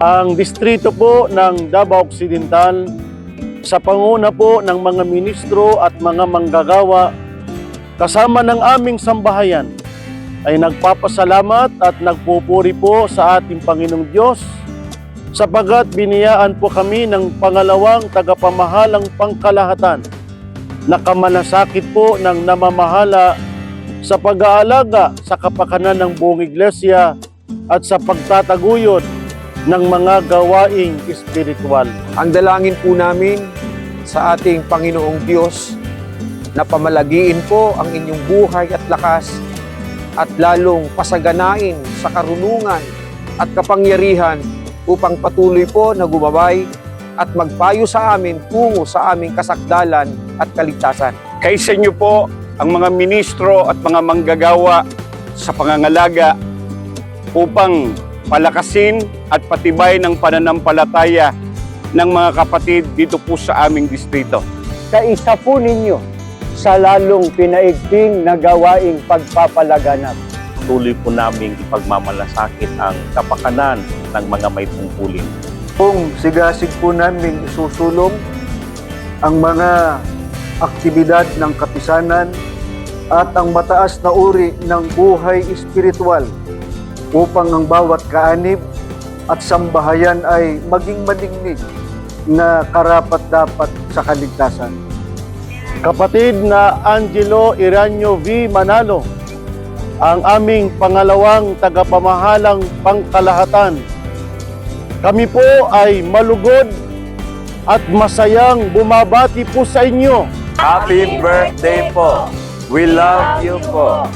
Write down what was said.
Ang distrito po ng Davao Occidental sa panguna po ng mga ministro at mga manggagawa kasama ng aming sambahayan ay nagpapasalamat at nagpupuri po sa ating Panginoong Diyos sapagat biniyaan po kami ng pangalawang tagapamahalang pangkalahatan na kamalasakit po ng namamahala sa pag-aalaga sa kapakanan ng buong iglesia at sa pagtataguyod ng mga gawaing espiritual. Ang dalangin po namin sa ating Panginoong Diyos na pamalagiin po ang inyong buhay at lakas at lalong pasaganain sa karunungan at kapangyarihan upang patuloy po na gumabay at magpayo sa amin tungo sa aming kasakdalan at kaligtasan. Kaisa niyo po ang mga ministro at mga manggagawa sa pangangalaga upang palakasin at patibay ng pananampalataya ng mga kapatid dito po sa aming distrito. Kaisa po ninyo sa lalong pinaigting na gawaing pagpapalaganap. Tuloy po naming ipagmamalasakit ang kapakanan ng mga may tungkulin. Kung sigasig po namin isusulong ang mga aktibidad ng kapisanan at ang mataas na uri ng buhay espiritual upang ang bawat kaanib at sambahayan ay maging madignig na karapat-dapat sa kaligtasan. Kapatid na Angelo Iranio V. Manalo, ang aming pangalawang tagapamahalang pangkalahatan. Kami po ay malugod at masayang bumabati po sa inyo. Happy birthday po! We love you po!